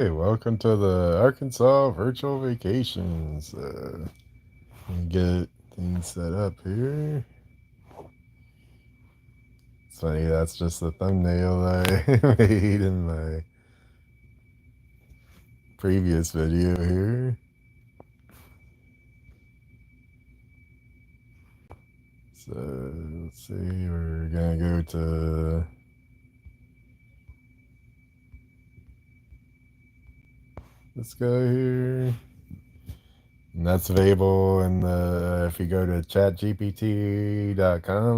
Hey, welcome to the Arkansas Virtual Vacations. Let me get things set up here. It's funny, that's just the thumbnail I made in my previous video here. So, let's see, we're gonna go to this guy here. And that's available in the, if you go to chatgpt.com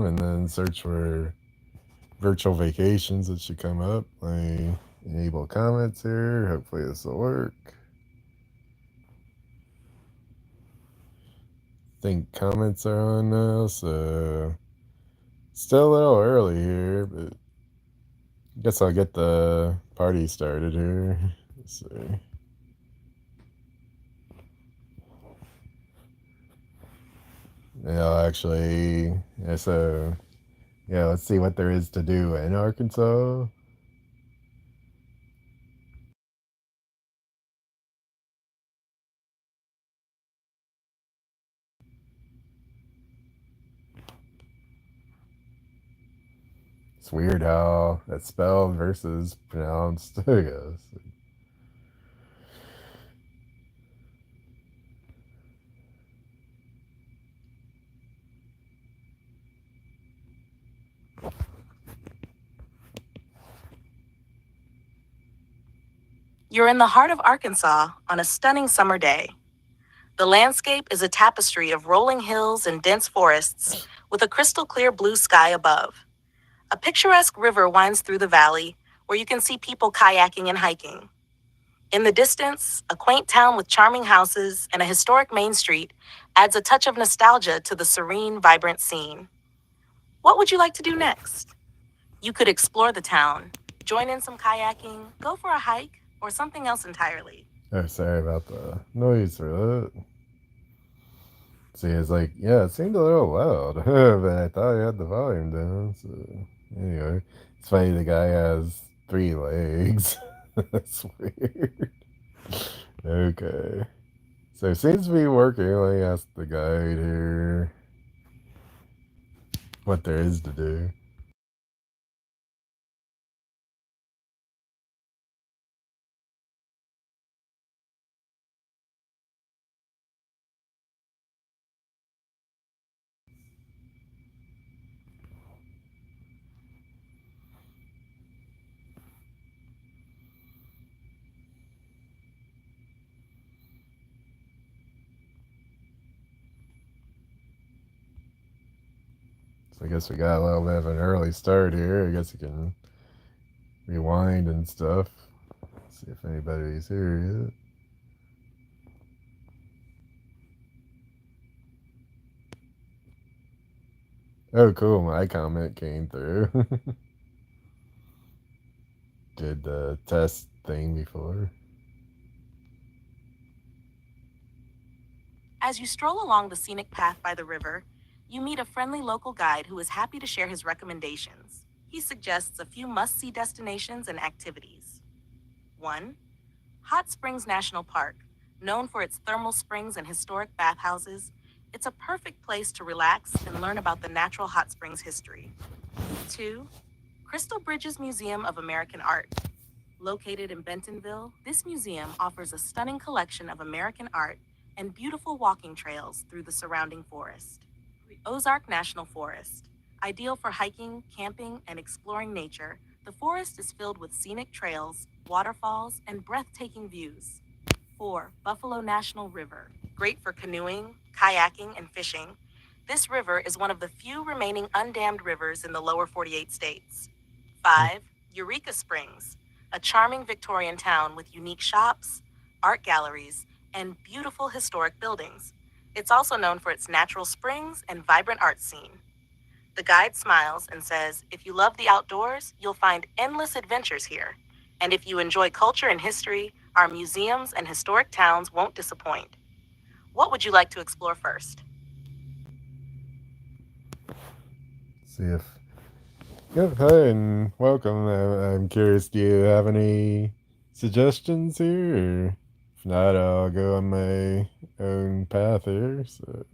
and then search for virtual vacations, it should come up. Let me enable comments here. Hopefully this will work. I think comments are on now, so still a little early here, but I guess I'll get the party started here. Let's see. Yeah, actually, yeah, so yeah, let's see what there is to do in Arkansas. It's weird how that's spelled versus pronounced, I guess. You're in the heart of Arkansas on a stunning summer day. The landscape is a tapestry of rolling hills and dense forests with a crystal clear blue sky above. A picturesque river winds through the valley where you can see people kayaking and hiking. In the distance, a quaint town with charming houses and a historic main street adds a touch of nostalgia to the serene, vibrant scene. What would you like to do next? You could explore the town, join in some kayaking, go for a hike, or something else entirely. Oh, sorry about the noise for that. See, it's like, yeah, it seemed a little loud, but I thought I had the volume down. So, anyway, it's funny the guy has 3 legs. That's weird. Okay. So, it seems to be working. Let me ask the guide here what there is to do. So, I guess we got a little bit of an early start here. I guess you can rewind and stuff. See if anybody's here yet. Oh, cool. My comment came through. Did the test thing before. As you stroll along the scenic path by the river, you meet a friendly local guide who is happy to share his recommendations. He suggests a few must see destinations and activities. 1. Hot Springs National Park. Known for its thermal springs and historic bathhouses, it's a perfect place to relax and learn about the natural hot springs history. 2. Crystal Bridges Museum of American Art. Located in Bentonville, this museum offers a stunning collection of American art and beautiful walking trails through the surrounding forest. Ozark National Forest. Ideal for hiking, camping, and exploring nature, the forest is filled with scenic trails, waterfalls, and breathtaking views. 4. Buffalo National River. Great for canoeing, kayaking, and fishing. This river is one of the few remaining undammed rivers in the lower 48 states. 5. Eureka Springs. A charming Victorian town with unique shops, art galleries, and beautiful historic buildings. It's also known for its natural springs and vibrant art scene. The guide smiles and says, if you love the outdoors, you'll find endless adventures here. And if you enjoy culture and history, our museums and historic towns won't disappoint. What would you like to explore first? See if. Yep, hi and welcome. I'm curious. Do you have any suggestions here? Or if not, I'll go on my own path here. So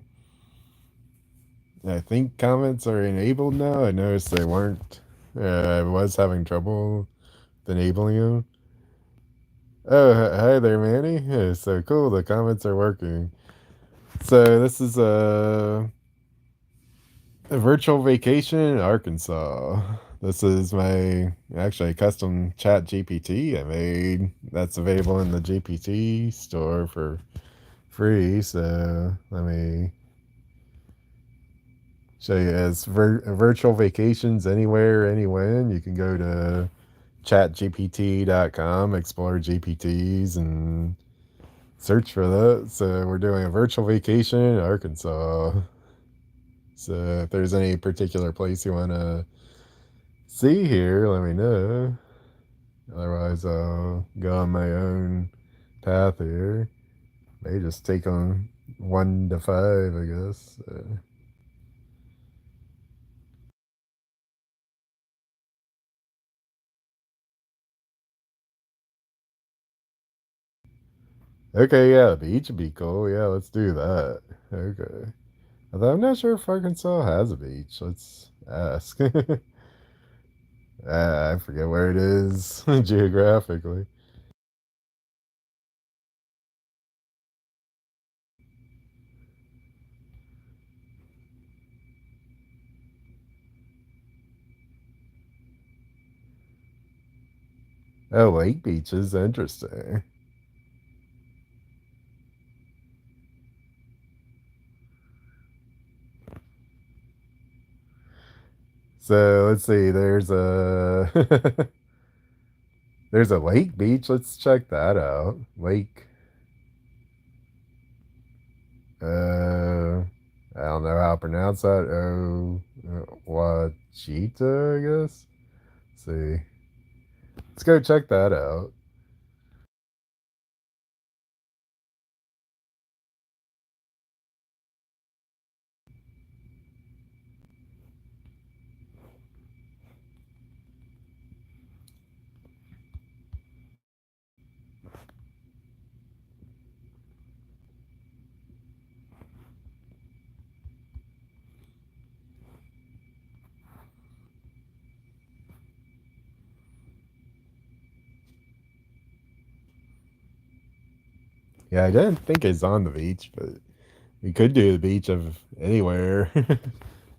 I think comments are enabled now. I noticed they weren't. I was having trouble with enabling them. Oh, hi there, Manny. Yeah, so cool. The comments are working. So this is a virtual vacation in Arkansas. This is my actually custom chat GPT I made. That's available in the GPT store for free. So let me show you. It's virtual vacations anywhere, anywhen. You can go to chatgpt.com, explore GPTs, and search for that. So we're doing a virtual vacation in Arkansas. So if there's any particular place you want to see here, let me know. Otherwise, I'll go on my own path here. May just take on 1 to 5, I guess. Okay, yeah, the beach would be cool. Yeah, let's do that. Okay. Although I'm not sure if Arkansas has a beach. Let's ask. I forget where it is geographically. Oh, Lake Beach is interesting. So let's see. There's a Lake Beach. Let's check that out. Lake. Uh, I don't know how to pronounce that. Oh, Wachita, I guess. Let's see. Let's go check that out. Yeah, I didn't think it's on the beach, but we could do the beach of anywhere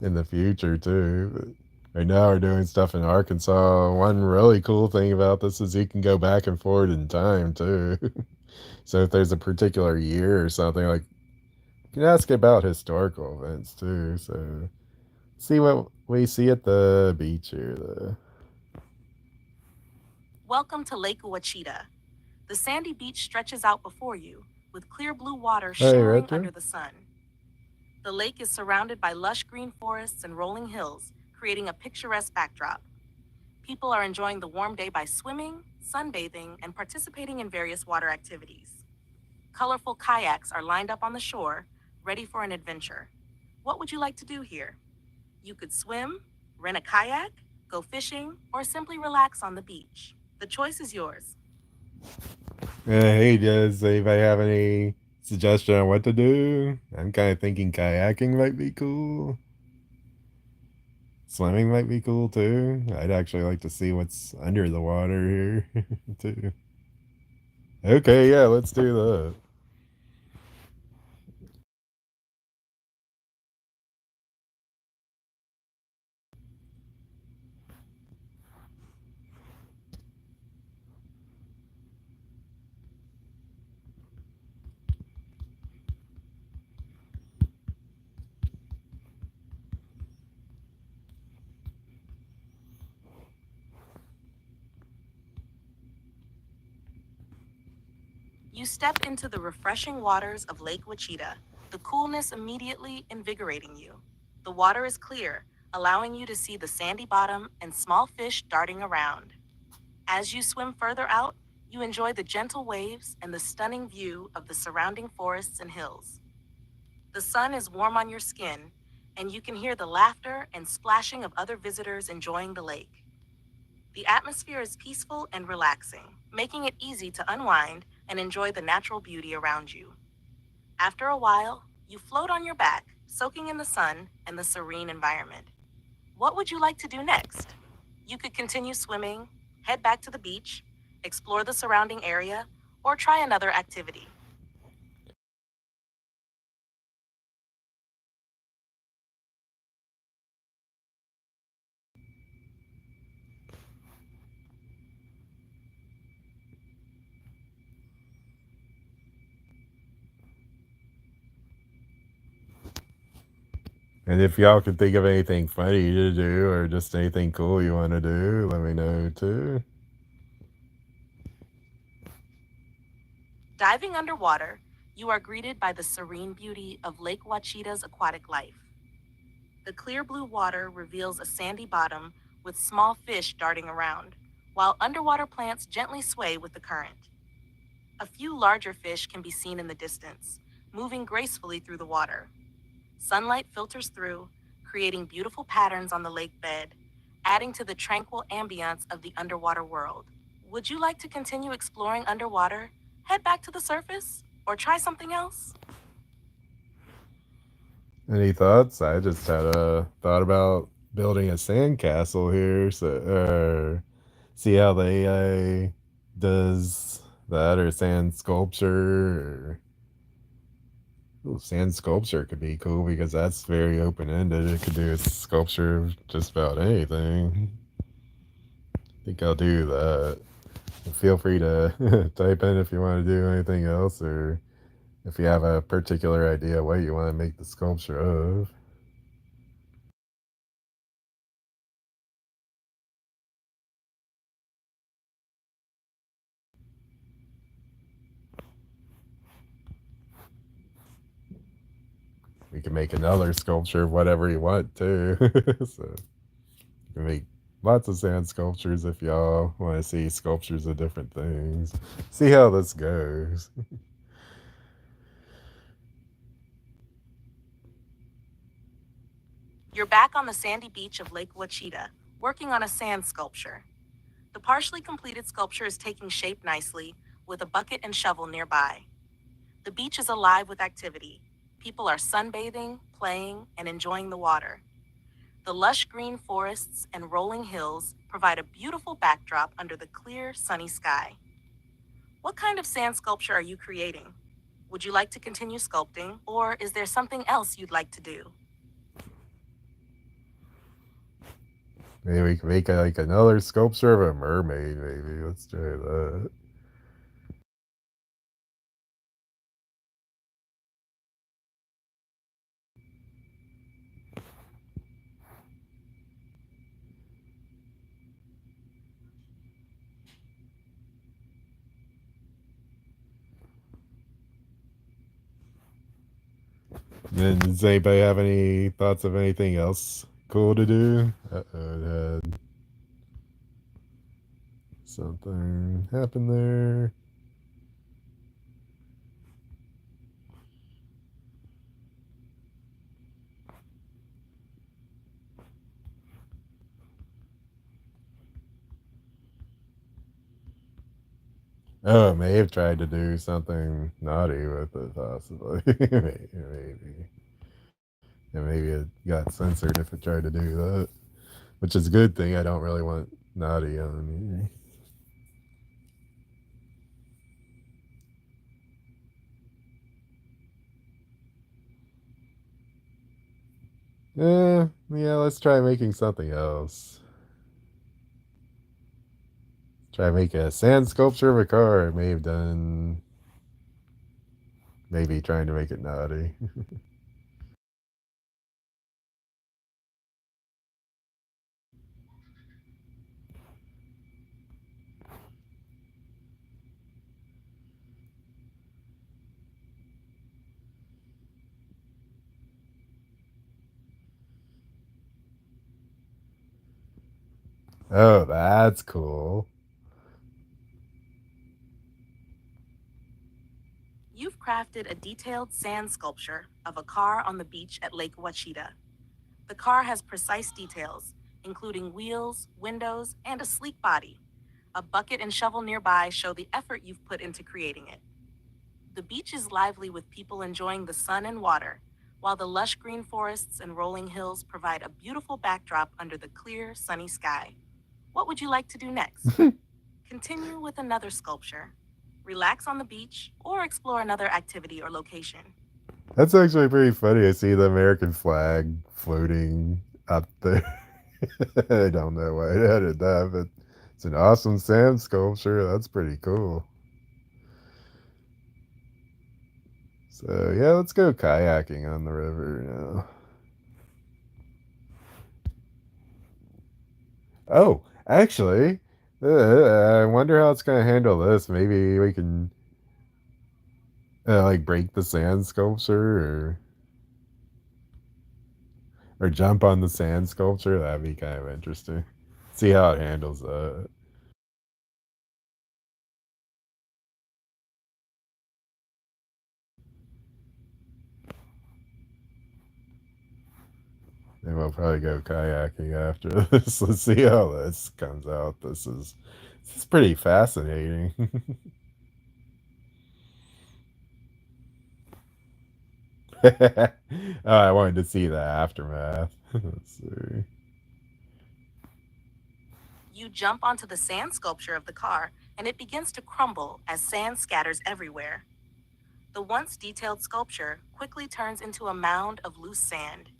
in the future too. But right now we're doing stuff in Arkansas. One really cool thing about this is you can go back and forward in time too. So if there's a particular year or something, like you can ask about historical events too. So see what we see at the beach here. Welcome to Lake Ouachita. The sandy beach stretches out before you, with clear blue water Hey, shimmering Retro. under the sun. The lake is surrounded by lush green forests and rolling hills, creating a picturesque backdrop. People are enjoying the warm day by swimming, sunbathing, and participating in various water activities. Colorful kayaks are lined up on the shore, ready for an adventure. What would you like to do here? You could swim, rent a kayak, go fishing, or simply relax on the beach. The choice is yours. Hey, does anybody have any suggestion on what to do? I'm kind of thinking kayaking might be cool. Swimming might be cool too. I'd actually like to see what's under the water here too. Okay, yeah, let's do that. You step into the refreshing waters of Lake Wichita, the coolness immediately invigorating you. The water is clear, allowing you to see the sandy bottom and small fish darting around. As you swim further out, you enjoy the gentle waves and the stunning view of the surrounding forests and hills. The sun is warm on your skin, and you can hear the laughter and splashing of other visitors enjoying the lake. The atmosphere is peaceful and relaxing, making it easy to unwind and enjoy the natural beauty around you. After a while, you float on your back, soaking in the sun and the serene environment. What would you like to do next? You could continue swimming, head back to the beach, explore the surrounding area, or try another activity. And if y'all can think of anything funny to do or just anything cool you want to do, let me know too. Diving underwater, you are greeted by the serene beauty of Lake Wachita's aquatic life. The clear blue water reveals a sandy bottom with small fish darting around, while underwater plants gently sway with the current. A few larger fish can be seen in the distance, moving gracefully through the water. Sunlight filters through, creating beautiful patterns on the lake bed, adding to the tranquil ambiance of the underwater world. Would you like to continue exploring underwater, head back to the surface, or try something else? Any thoughts? I just had a thought about building a sandcastle here, so see how the AI does that, or sand sculpture, or ooh, sand sculpture could be cool because that's very open ended. It could do a sculpture of just about anything. I think I'll do that. Feel free to type in if you want to do anything else, or if you have a particular idea what you want to make the sculpture of. We can make another sculpture of whatever you want too. So you can make lots of sand sculptures if y'all want to see sculptures of different things. See how this goes. You're back on the sandy beach of Lake Wachita, working on a sand sculpture. The partially completed sculpture is taking shape nicely, with a bucket and shovel nearby. The beach is alive with activity. People are sunbathing, playing, and enjoying the water. The lush green forests and rolling hills provide a beautiful backdrop under the clear, sunny sky. What kind of sand sculpture are you creating? Would you like to continue sculpting, or is there something else you'd like to do? Maybe we can make like another sculpture of a mermaid. Maybe let's try that. Then does anybody have any thoughts of anything else cool to do? Had something happen there. Oh, I may have tried to do something naughty with it, possibly. Maybe. Yeah, maybe it got censored if it tried to do that. Which is a good thing. I don't really want naughty on me. Yeah, let's try making something else. Try make a sand sculpture of a car. I may have done maybe trying to make it naughty. Oh, that's cool. You've crafted a detailed sand sculpture of a car on the beach at Lake Wachita. The car has precise details, including wheels, windows, and a sleek body. A bucket and shovel nearby show the effort you've put into creating it. The beach is lively with people enjoying the sun and water, while the lush green forests and rolling hills provide a beautiful backdrop under the clear, sunny sky. What would you like to do next? Continue with another sculpture, relax on the beach, or explore another activity or location. That's actually pretty funny. I see the American flag floating up there. I don't know why I added that, but it's an awesome sand sculpture. That's pretty cool. So yeah, let's go kayaking on the river now. Oh, actually, I wonder how it's gonna handle this. Maybe we can like break the sand sculpture or jump on the sand sculpture. That'd be kind of interesting. See how it handles that. Then we'll probably go kayaking after this. Let's see how this comes out. This is pretty fascinating. I wanted to see the aftermath. Let's see. You jump onto the sand sculpture of the car, and it begins to crumble as sand scatters everywhere. The once detailed sculpture quickly turns into a mound of loose sand.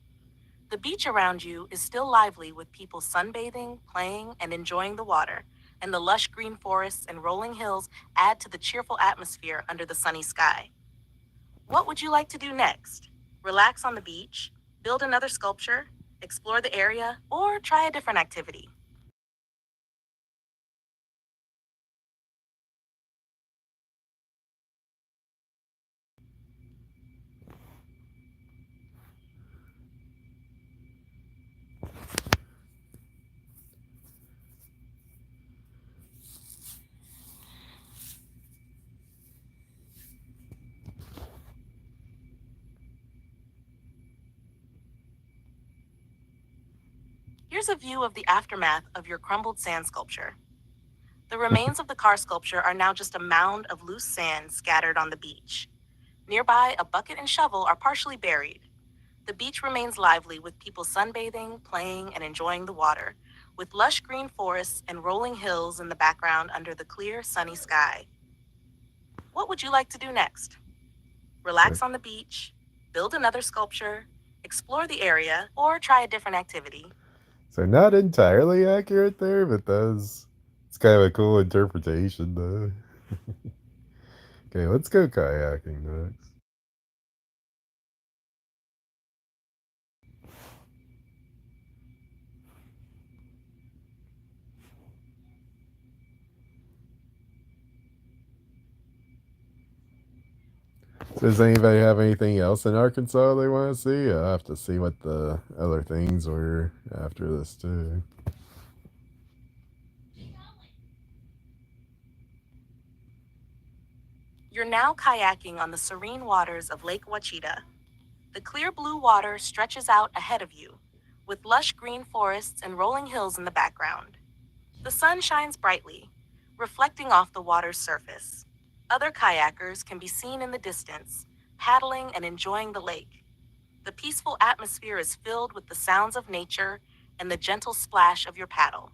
The beach around you is still lively with people sunbathing, playing, and enjoying the water, and the lush green forests and rolling hills add to the cheerful atmosphere under the sunny sky. What would you like to do next? Relax on the beach, build another sculpture, explore the area, or try a different activity? Here's a view of the aftermath of your crumbled sand sculpture. The remains of the car sculpture are now just a mound of loose sand scattered on the beach. Nearby, a bucket and shovel are partially buried. The beach remains lively with people sunbathing, playing, and enjoying the water, with lush green forests and rolling hills in the background under the clear, sunny sky. What would you like to do next? So, Relax on the beach, build another sculpture, explore the area, or try a different activity? so not entirely accurate there, but that's it's kind of a cool interpretation though. Okay, let's go kayaking next. So does anybody have anything else in Arkansas they want to see? I'll have to see what the other things were after this too. You're now kayaking on the serene waters of Lake Wachita. The clear blue water stretches out ahead of you, with lush green forests and rolling hills in the background. The sun shines brightly, reflecting off the water's surface. Other kayakers can be seen in the distance, paddling and enjoying the lake. The peaceful atmosphere is filled with the sounds of nature and the gentle splash of your paddle.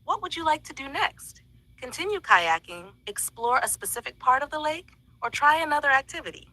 What would you like to do next? Continue kayaking, explore a specific part of the lake, or try another activity?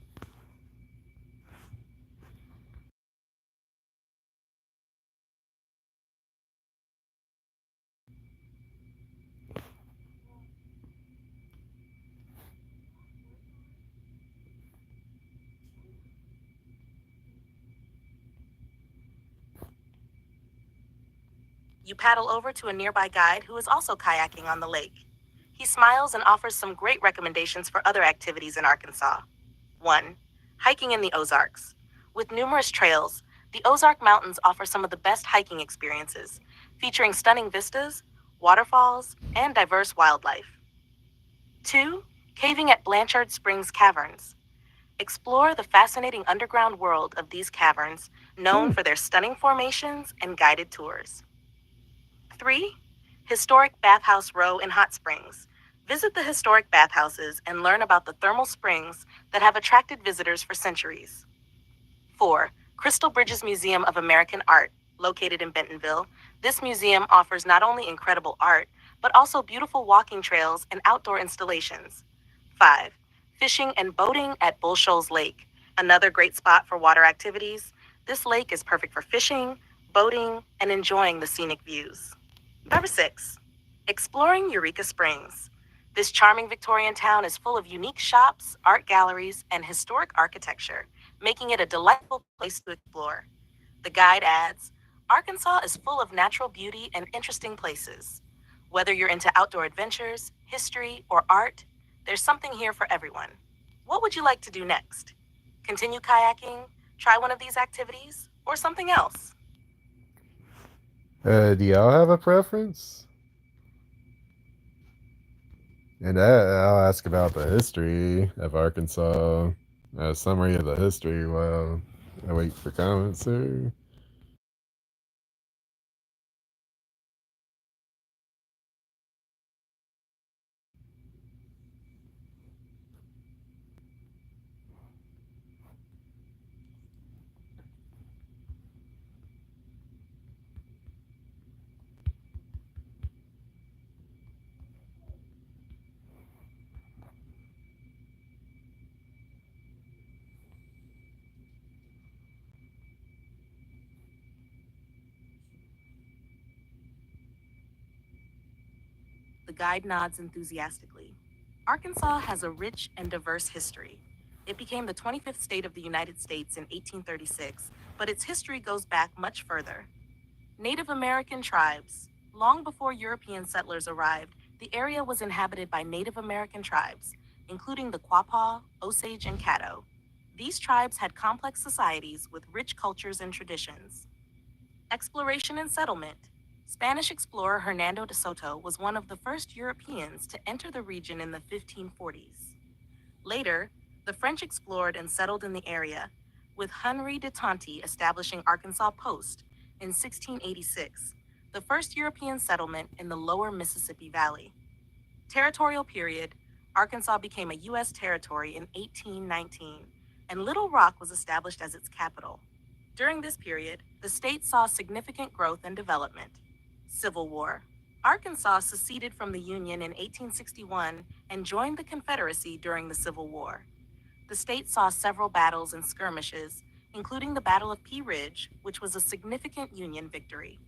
You paddle over to a nearby guide who is also kayaking on the lake. He smiles and offers some great recommendations for other activities in Arkansas. 1. Hiking in the Ozarks. With numerous trails, the Ozark Mountains offer some of the best hiking experiences, featuring stunning vistas, waterfalls, and diverse wildlife. 2. Caving at Blanchard Springs Caverns. Explore the fascinating underground world of these caverns, known Hmm. for their stunning formations and guided tours. 3. Historic Bathhouse Row in Hot Springs. Visit the historic bathhouses and learn about the thermal springs that have attracted visitors for centuries. 4. Crystal Bridges Museum of American Art, located in Bentonville. This museum offers not only incredible art, but also beautiful walking trails and outdoor installations. 5. Fishing and boating at Bull Shoals Lake, another great spot for water activities. This lake is perfect for fishing, boating, and enjoying the scenic views. Number 6. Exploring Eureka Springs. This charming Victorian town is full of unique shops, art galleries, and historic architecture, making it a delightful place to explore. The guide adds, Arkansas is full of natural beauty and interesting places. Whether you're into outdoor adventures, history, or art, there's something here for everyone. What would you like to do next? Continue kayaking, try one of these activities, or something else? Do y'all have a preference? And I'll ask about the history of Arkansas, a summary of the history while I wait for comments here. The guide nods enthusiastically. Arkansas has a rich and diverse history. It became the 25th state of the United States in 1836, but its history goes back much further. Native American tribes. Long before European settlers arrived, the area was inhabited by Native American tribes, including the Quapaw, Osage, and Caddo. These tribes had complex societies with rich cultures and traditions. Exploration and settlement. Spanish explorer Hernando de Soto was one of the first Europeans to enter the region in the 1540s. Later, the French explored and settled in the area, with Henri de Tonty establishing Arkansas Post in 1686, the first European settlement in the lower Mississippi Valley. Territorial period, Arkansas became a U.S. territory in 1819, and Little Rock was established as its capital. During this period, the state saw significant growth and development. Civil War. Arkansas seceded from the Union in 1861 and joined the Confederacy during the Civil War. The state saw several battles and skirmishes, including the Battle of Pea Ridge, which was a significant Union victory.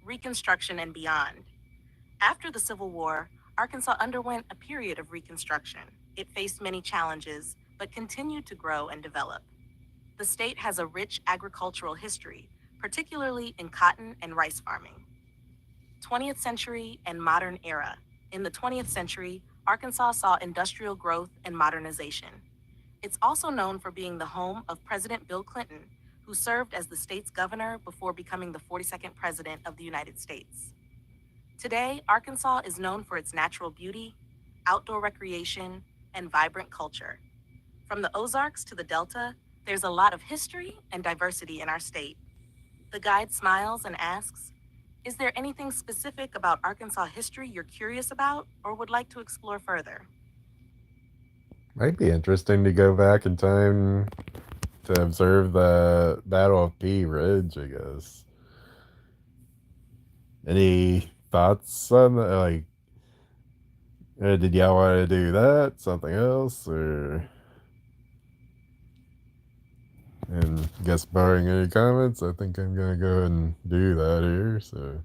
Reconstruction and beyond. After the Civil War, Arkansas underwent a period of reconstruction. It faced many challenges, but continued to grow and develop. The state has a rich agricultural history, particularly in cotton and rice farming. 20th century and modern era. In the 20th century, Arkansas saw industrial growth and modernization. It's also known for being the home of President Bill Clinton, who served as the state's governor before becoming the 42nd president of the United States. Today, Arkansas is known for its natural beauty, outdoor recreation, and vibrant culture. From the Ozarks to the Delta, there's a lot of history and diversity in our state. The guide smiles and asks, is there anything specific about Arkansas history you're curious about or would like to explore further? Might be interesting to go back in time to observe the Battle of Pea Ridge, I guess. Any thoughts on that? Like, did y'all want to do that? Something else? Or. And guess barring any comments, I think I'm gonna go ahead and do that here. So.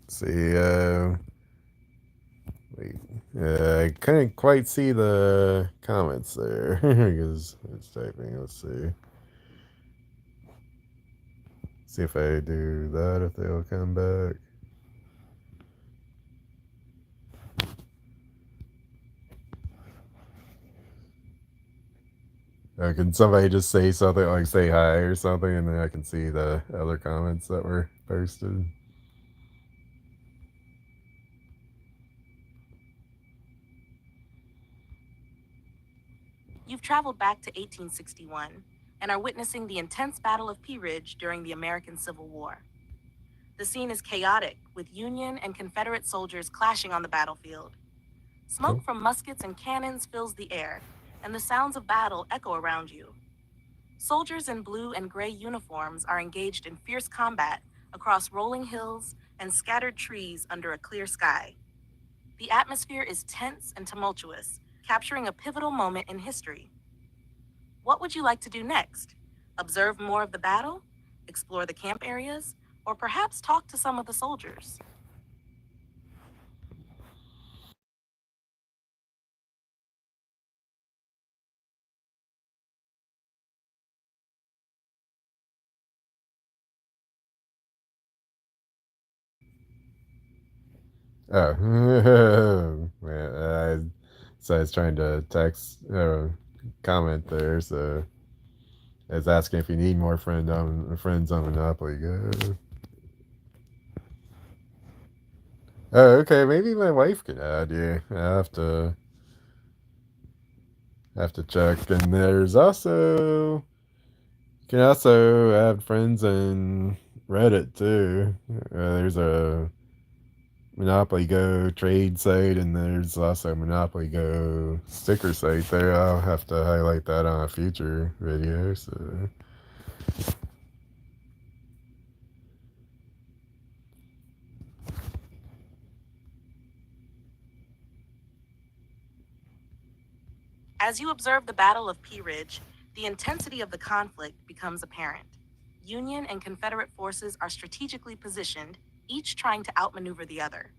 See, wait, I couldn't quite see the comments there because it's typing. Let's see. See if I do that, if they'll come back. Can somebody just say something like say hi or something, and then I can see the other comments that were posted? You've traveled back to 1861 and are witnessing the intense Battle of Pea Ridge during the American Civil War. The scene is chaotic, with Union and Confederate soldiers clashing on the battlefield. Smoke Cool. from muskets and cannons fills the air, and the sounds of battle echo around you. Soldiers in blue and gray uniforms are engaged in fierce combat across rolling hills and scattered trees under a clear sky. The atmosphere is tense and tumultuous, capturing a pivotal moment in history. What would you like to do next? Observe more of the battle? Explore the camp areas? Or perhaps talk to some of the soldiers? Oh, man, so I was trying to text comment there, so I was asking if you need more friends on Monopoly Go. Oh, okay, maybe my wife could add you. I have to check. And there's also you can also add friends in Reddit too. There's a Monopoly Go trade site, and there's also Monopoly Go sticker site there. I'll have to highlight that on a future video. So, As you observe the Battle of Pea Ridge, the intensity of the conflict becomes apparent. Union and Confederate forces are strategically positioned, each trying to outmaneuver the other.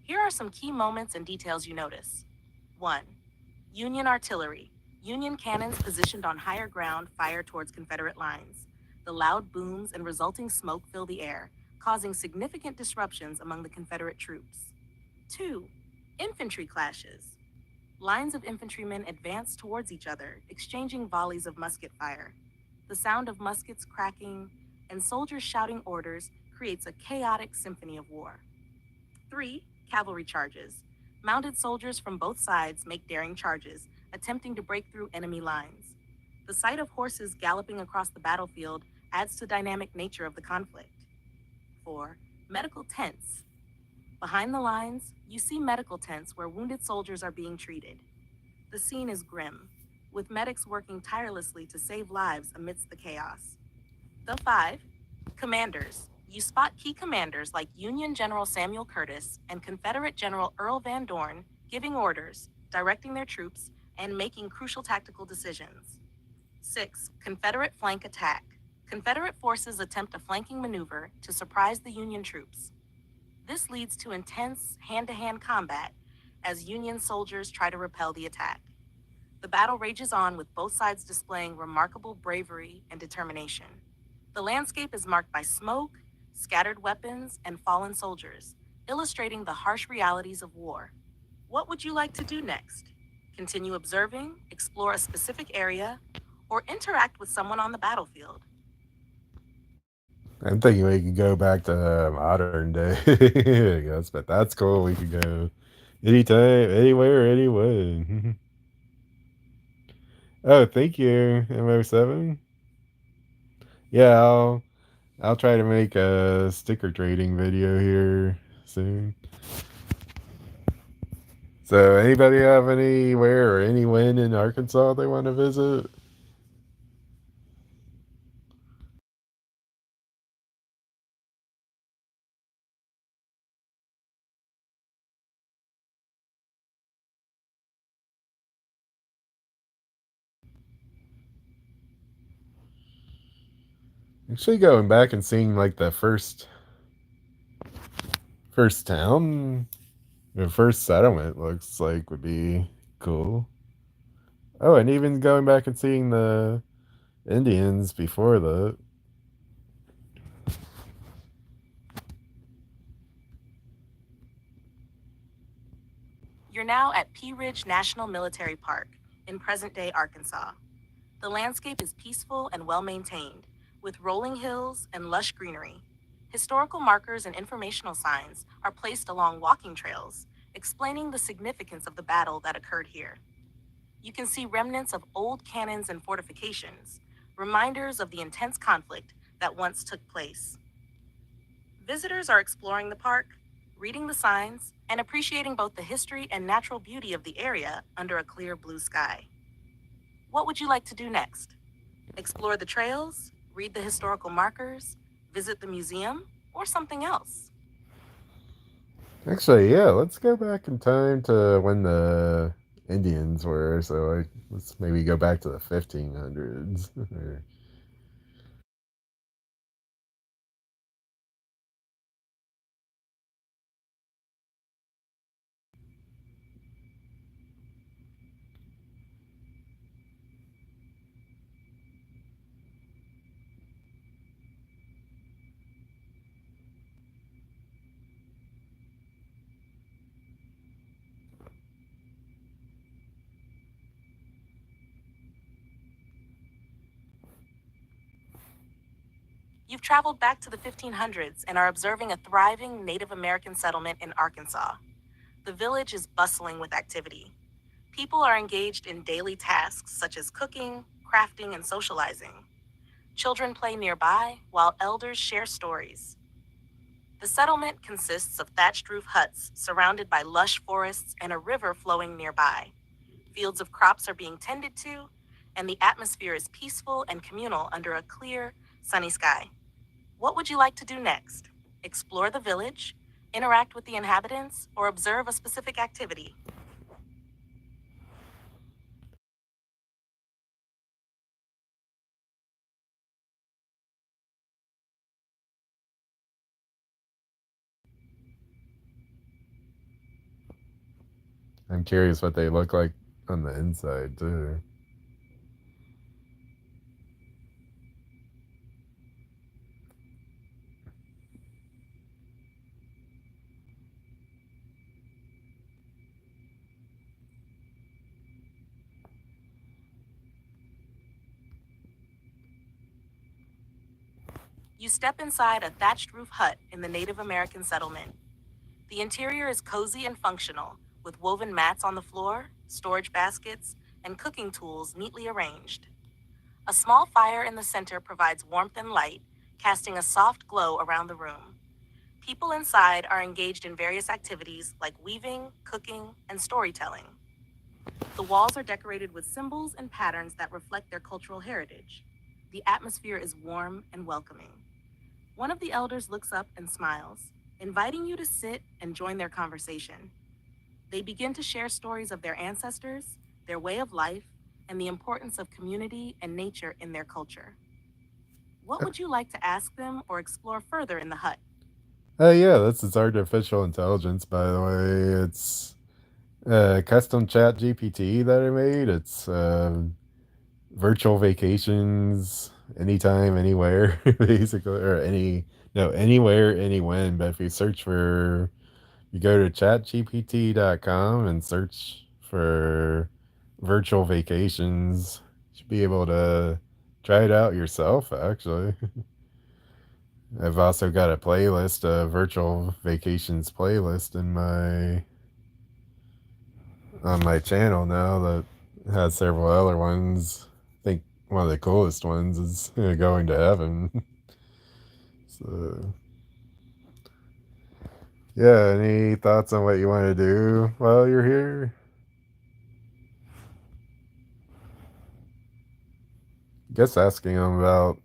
Here are some key moments and details you notice. 1. Union artillery. Union cannons positioned on higher ground fire towards Confederate lines. The loud booms and resulting smoke fill the air, causing significant disruptions among the Confederate troops. 2. Infantry clashes. Lines of infantrymen advance towards each other, exchanging volleys of musket fire. The sound of muskets cracking and soldiers shouting orders creates a chaotic symphony of war. 3. Cavalry charges. Mounted soldiers from both sides make daring charges, attempting to break through enemy lines. The sight of horses galloping across the battlefield adds to the dynamic nature of the conflict. 4. Medical tents. Behind the lines, you see medical tents where wounded soldiers are being treated. The scene is grim, with medics working tirelessly to save lives amidst the chaos. The 5. Commanders. You spot key commanders like Union General Samuel Curtis and Confederate General Earl Van Dorn giving orders, directing their troops, and making crucial tactical decisions. 6. Confederate flank attack. Confederate forces attempt a flanking maneuver to surprise the Union troops. This leads to intense hand-to-hand combat as Union soldiers try to repel the attack. The battle rages on with both sides displaying remarkable bravery and determination. The landscape is marked by smoke, scattered weapons, and fallen soldiers, illustrating the harsh realities of war. What would you like to do next? Continue observing, explore a specific area, or interact with someone on the battlefield? I'm thinking we could go back to modern day, I guess, but that's cool. We could go anytime, anywhere, anyone. Oh, thank you, MO7. Yeah, I'll try to make a sticker trading video here soon. So, anybody have anywhere or anyone in Arkansas they want to visit? Actually, going back and seeing like the first town, the first settlement looks like would be cool. Oh, and even going back and seeing the Indians before that. You're now at Pea Ridge National Military Park in present day Arkansas. The landscape is peaceful and well maintained, with rolling hills and lush greenery. Historical markers and informational signs are placed along walking trails, explaining the significance of the battle that occurred here. You can see remnants of old cannons and fortifications, reminders of the intense conflict that once took place. Visitors are exploring the park, reading the signs, and appreciating both the history and natural beauty of the area under a clear blue sky. What would you like to do next? Explore the trails, read the historical markers, visit the museum, or something else? Actually, yeah, let's go back in time to when the Indians were. So let's maybe go back to the 1500s. You've traveled back to the 1500s and are observing a thriving Native American settlement in Arkansas. The village is bustling with activity. People are engaged in daily tasks such as cooking, crafting, and socializing. Children play nearby while elders share stories. The settlement consists of thatched roof huts surrounded by lush forests and a river flowing nearby. Fields of crops are being tended to, and the atmosphere is peaceful and communal under a clear, sunny sky. What would you like to do next? Explore the village, interact with the inhabitants, or observe a specific activity? I'm curious what they look like on the inside, too. You step inside a thatched roof hut in the Native American settlement. The interior is cozy and functional, with woven mats on the floor, storage baskets, and cooking tools neatly arranged. A small fire in the center provides warmth and light, casting a soft glow around the room. People inside are engaged in various activities like weaving, cooking, and storytelling. The walls are decorated with symbols and patterns that reflect their cultural heritage. The atmosphere is warm and welcoming. One of the elders looks up and smiles, inviting you to sit and join their conversation. They begin to share stories of their ancestors, their way of life, and the importance of community and nature in their culture. What would you like to ask them or explore further in the hut? Yeah, that's its artificial intelligence, by the way. It's custom chat GPT that I made. It's virtual vacations anytime, anywhere, basically, or no, anywhere, anywhen. But if you search for, you go to chatgpt.com and search for virtual vacations, you should be able to try it out yourself, actually. I've also got a playlist, a virtual vacations playlist in my on my channel now that has several other ones. I think one of the coolest ones is going to heaven. So, yeah, any thoughts on what you want to do while you're here? Guess asking them about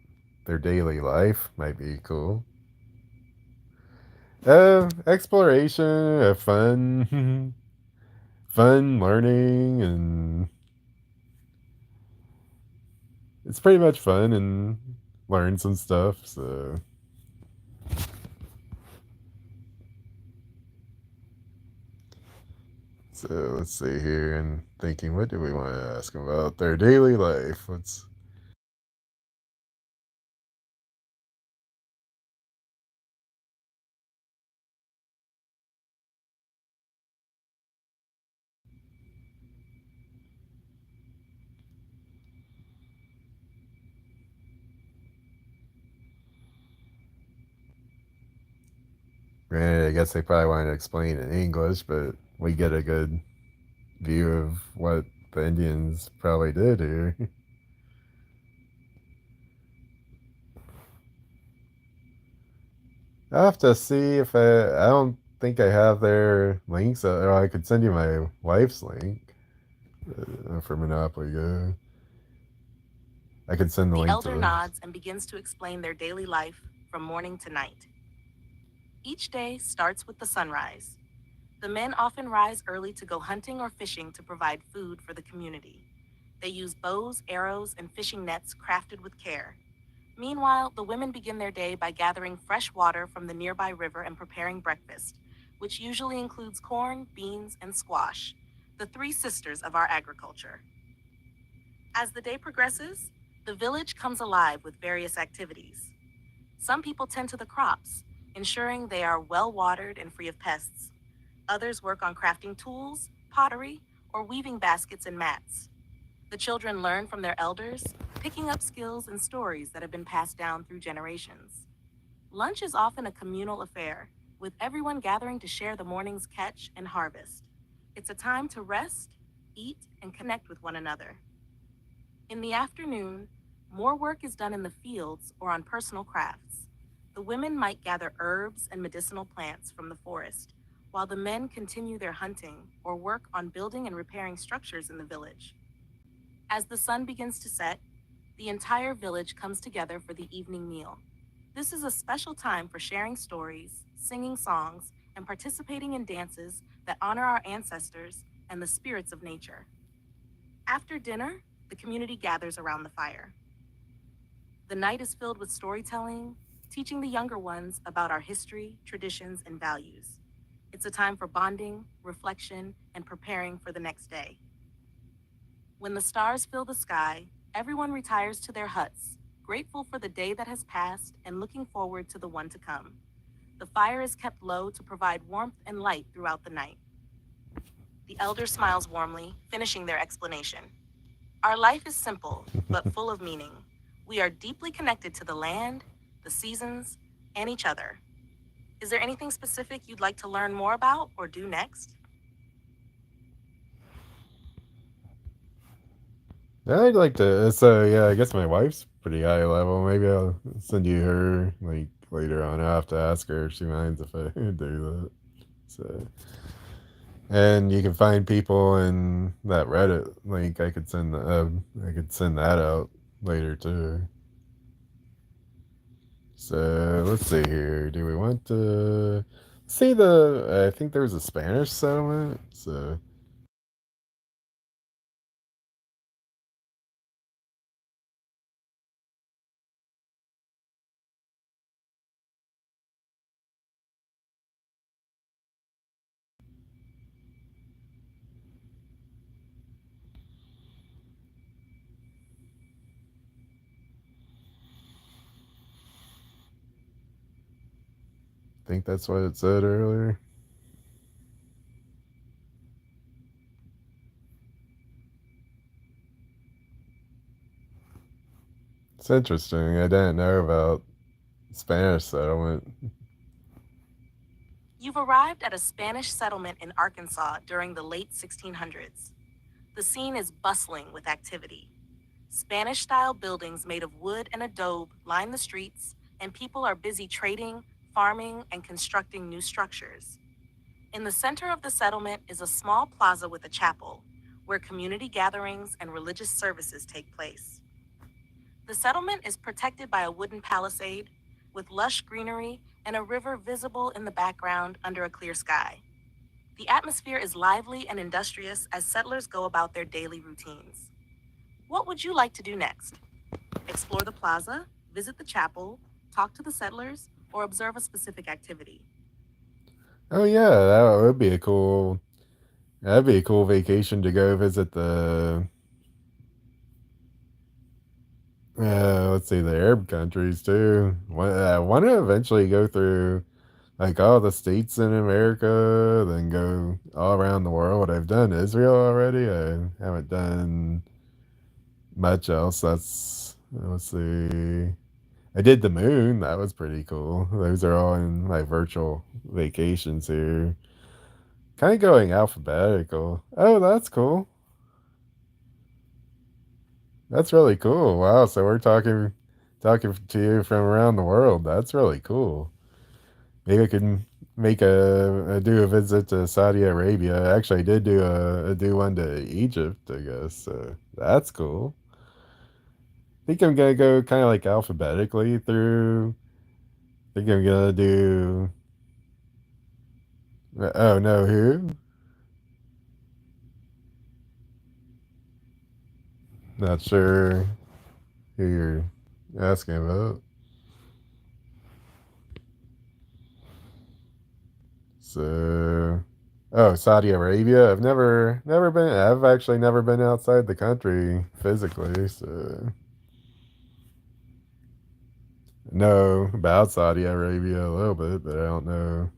their daily life might be cool. Exploration, fun, fun learning, and it's pretty much fun and learn some stuff. So let's see here and thinking, what do we want to ask them about their daily life? Let's. Granted, I guess they probably wanted to explain in English, but we get a good view of what the Indians probably did here. I have to see if I don't think I have their links, or I could send you my wife's link for Monopoly Go. I could send the The link to elder this. nods and begins to explain their daily life from morning to night. Each day starts with the sunrise. The men often rise early to go hunting or fishing to provide food for the community. They use bows, arrows, and fishing nets crafted with care. Meanwhile, the women begin their day by gathering fresh water from the nearby river and preparing breakfast, which usually includes corn, beans, and squash, the three sisters of our agriculture. As the day progresses, the village comes alive with various activities. Some people tend to the crops, ensuring they are well watered and free of pests. Others work on crafting tools, pottery, or weaving baskets and mats. The children learn from their elders, picking up skills and stories that have been passed down through generations. Lunch is often a communal affair, with everyone gathering to share the morning's catch and harvest. It's a time to rest, eat, and connect with one another. In the afternoon, more work is done in the fields or on personal crafts. The women might gather herbs and medicinal plants from the forest, while the men continue their hunting or work on building and repairing structures in the village. As the sun begins to set, the entire village comes together for the evening meal. This is a special time for sharing stories, singing songs, and participating in dances that honor our ancestors and the spirits of nature. After dinner, the community gathers around the fire. The night is filled with storytelling, teaching the younger ones about our history, traditions, and values. It's a time for bonding, reflection, and preparing for the next day. When the stars fill the sky, everyone retires to their huts, grateful for the day that has passed and looking forward to the one to come. The fire is kept low to provide warmth and light throughout the night. The elder smiles warmly, finishing their explanation. Our life is simple, but full of meaning. We are deeply connected to the land, the seasons, and each other. Is there anything specific you'd like to learn more about or do next? I'd like to. So yeah, I guess my wife's pretty high level. Maybe I'll send you her like later on. I'll have to ask her if she minds if I do that. So, and you can find people in that Reddit link. I could send that out later too. So let's see here. Do we want to see the? I think there's a Spanish settlement. So I think that's what it said earlier. It's interesting. I didn't know about Spanish settlement. You've arrived at a Spanish settlement in Arkansas during the late 1600s. The scene is bustling with activity. Spanish style buildings made of wood and adobe line the streets, and people are busy trading, farming, and constructing new structures. In the center of the settlement is a small plaza with a chapel, where community gatherings and religious services take place. The settlement is protected by a wooden palisade, with lush greenery and a river visible in the background under a clear sky. The atmosphere is lively and industrious as settlers go about their daily routines. What would you like to do next? Explore the plaza, visit the chapel, talk to the settlers, or observe a specific activity? Oh yeah, that would be a cool. That'd be a cool vacation to go visit the. Let's see the Arab countries too. I want to eventually go through like all the states in America, then go all around the world. I've done Israel already. I haven't done much else. Let's see. I did the moon. That was pretty cool. Those are all in my virtual vacations here. Kind of going alphabetical. Oh, that's cool. That's really cool. Wow. So we're talking to you from around the world. That's really cool. Maybe I can make do a visit to Saudi Arabia. Actually, I did do one to Egypt, I guess. So that's cool. I think I'm gonna go kind of like alphabetically through. I think I'm gonna do. Oh no, who? Not sure who you're asking about. So, oh, Saudi Arabia. Never been. I've actually never been outside the country physically. So, know about Saudi Arabia a little bit, but I don't know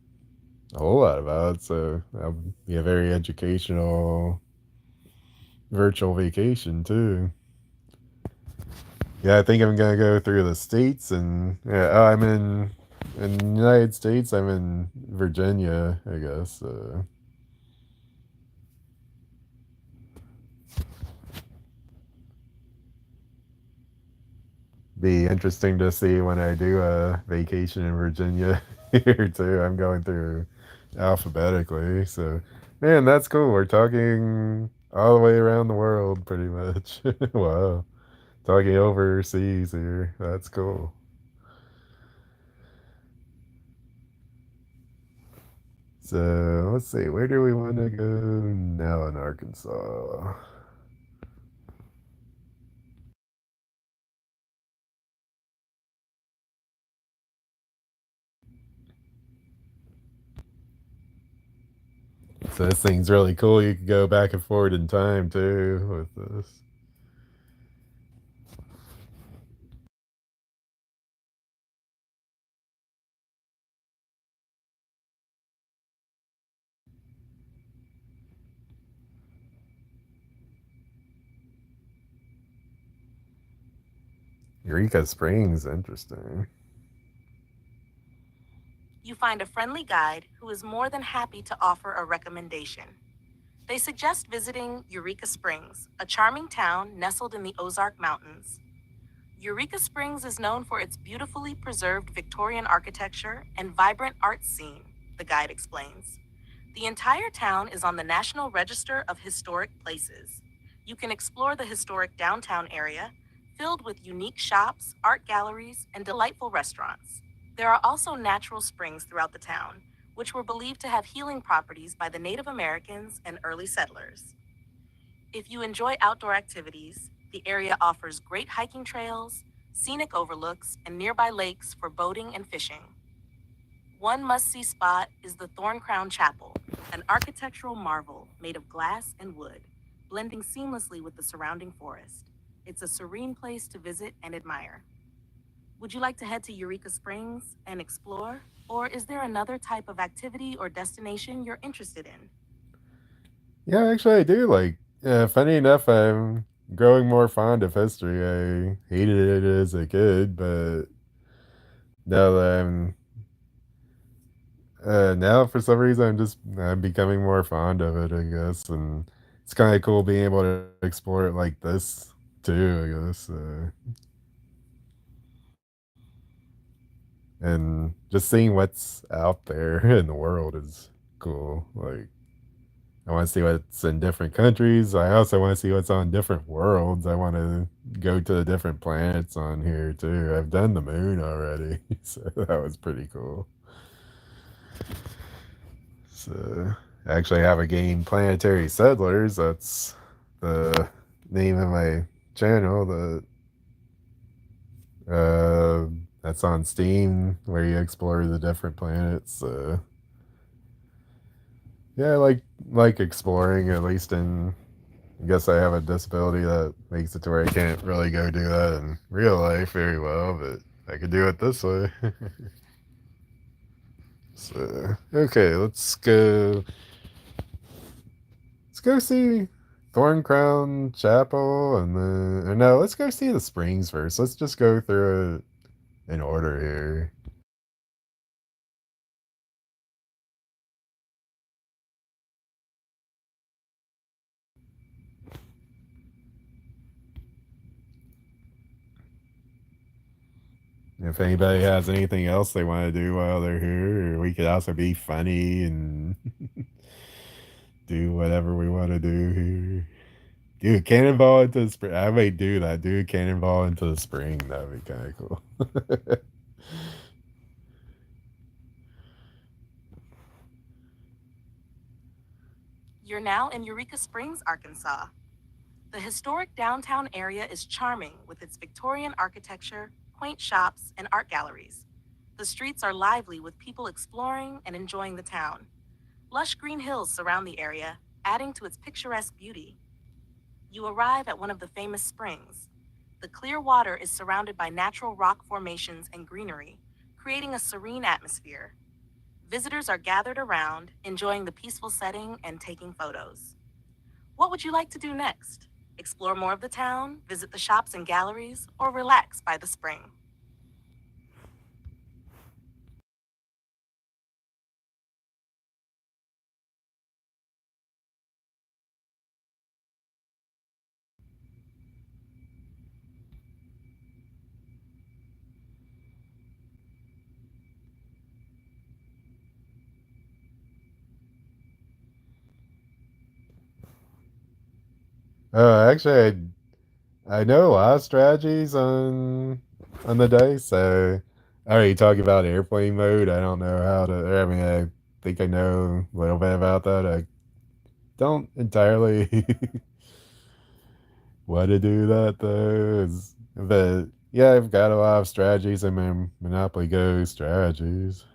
a whole lot about it. So, that'll be a very educational virtual vacation too. Yeah, I think I'm gonna go through the states, and yeah, oh, I'm in the United States. I'm in Virginia, I guess. Be interesting to see when I do a vacation in Virginia here too. I'm going through alphabetically, so man, that's cool. We're talking all the way around the world, pretty much. Wow, talking overseas here. That's cool. So let's see, where do we want to go now in Arkansas? So this thing's really cool. You can go back and forward in time too with this. Eureka Springs, interesting. You find a friendly guide who is more than happy to offer a recommendation. They suggest visiting Eureka Springs, a charming town nestled in the Ozark Mountains. Eureka Springs is known for its beautifully preserved Victorian architecture and vibrant art scene, the guide explains. The entire town is on the National Register of Historic Places. You can explore the historic downtown area, filled with unique shops, art galleries, and delightful restaurants. There are also natural springs throughout the town, which were believed to have healing properties by the Native Americans and early settlers. If you enjoy outdoor activities, the area offers great hiking trails, scenic overlooks, and nearby lakes for boating and fishing. One must see spot is the Thorn Crown Chapel, an architectural marvel made of glass and wood, blending seamlessly with the surrounding forest. It's a serene place to visit and admire. Would you like to head to Eureka Springs and explore? Or is there another type of activity or destination you're interested in? Yeah, actually, I do like. Funny enough, I'm growing more fond of history. I hated it as a kid, but now that now for some reason I'm becoming more fond of it. I guess, and it's kind of cool being able to explore it like this too. I guess, and just seeing what's out there in the world is cool. Like I want to see what's in different countries. I also want to see what's on different worlds. I want to go to the different planets on here too. I've done the moon already, so that was pretty cool. So I actually have a game, Planetary Settlers. That's the name of my channel. That's on Steam, where you explore the different planets. Yeah, I like exploring, at least in I guess I have a disability that makes it to where I can't really go do that in real life very well, but I could do it this way. So okay, let's go see Thorn Crown Chapel, and then or no, let's go see the springs first. Let's just go through it in order here. If anybody has anything else they want to do while they're here, we could also be funny and do whatever we want to do here. Do a cannonball into the spring. I may do that. Do a cannonball into the spring. That'd be kind of cool. You're now in Eureka Springs, Arkansas. The historic downtown area is charming with its Victorian architecture, quaint shops, and art galleries. The streets are lively with people exploring and enjoying the town. Lush green hills surround the area, adding to its picturesque beauty. You arrive at one of the famous springs. The clear water is surrounded by natural rock formations and greenery, creating a serene atmosphere. Visitors are gathered around, enjoying the peaceful setting and taking photos. What would you like to do next? Explore more of the town, visit the shops and galleries, or relax by the spring? Actually, I know a lot of strategies on the dice. So I already talked about airplane mode. I don't know how to. I mean, I think I know a little bit about that. I don't entirely want to do that though. But yeah, I've got a lot of strategies in my Monopoly Go strategies.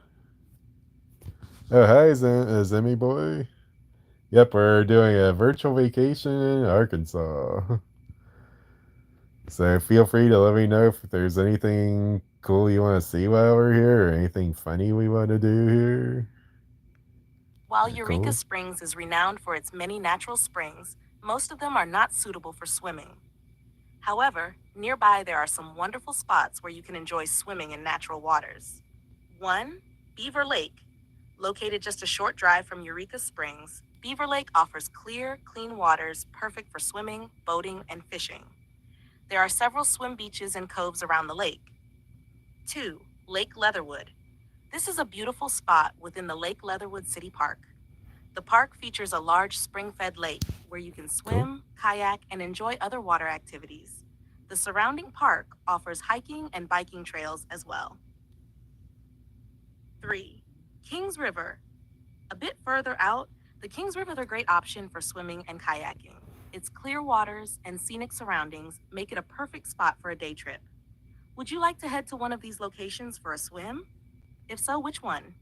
Oh, hi, Zimmy boy. Yep, we're doing a virtual vacation in Arkansas. So feel free to let me know if there's anything cool you want to see while we're here or anything funny we want to do here. While Yeah, Eureka cool. Springs is renowned for its many natural springs, most of them are not suitable for swimming. However, nearby there are some wonderful spots where you can enjoy swimming in natural waters. 1. Beaver Lake. Located just a short drive from Eureka Springs, Beaver Lake offers clear, clean waters perfect for swimming, boating, and fishing. There are several swim beaches and coves around the lake. 2. Lake Leatherwood. This is a beautiful spot within the Lake Leatherwood City Park. The park features a large spring-fed lake where you can Cool. swim, kayak, and enjoy other water activities. The surrounding park offers hiking and biking trails as well. 3. Kings River. A bit further out, the Kings River is a great option for swimming and kayaking. Its clear waters and scenic surroundings make it a perfect spot for a day trip. Would you like to head to one of these locations for a swim? If so, which one?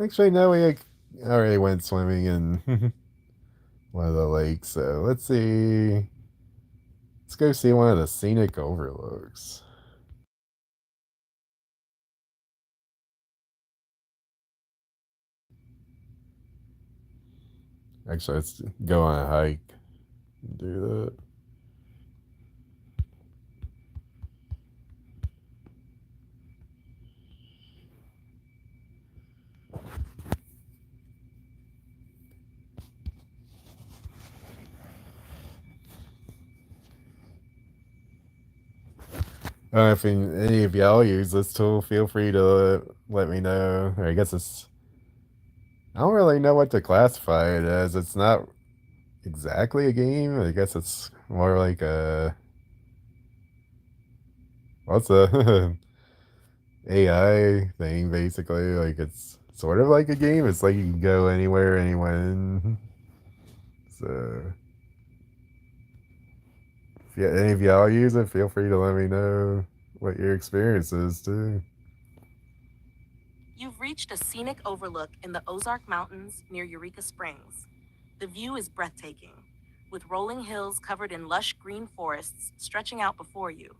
Actually, no, we already went swimming in one of the lakes. So let's see. Let's go see one of the scenic overlooks. Actually, let's go on a hike and do that. If any of y'all use this tool, feel free to let me know. Or I guess I don't really know what to classify it as. It's not exactly a game. I guess it's more like a what's a AI thing basically. Like it's sort of like a game. It's like you can go anywhere, anyone. So if any of y'all use it, feel free to let me know what your experience is too. You've reached a scenic overlook in the Ozark Mountains near Eureka Springs. The view is breathtaking, with rolling hills covered in lush green forests stretching out before you.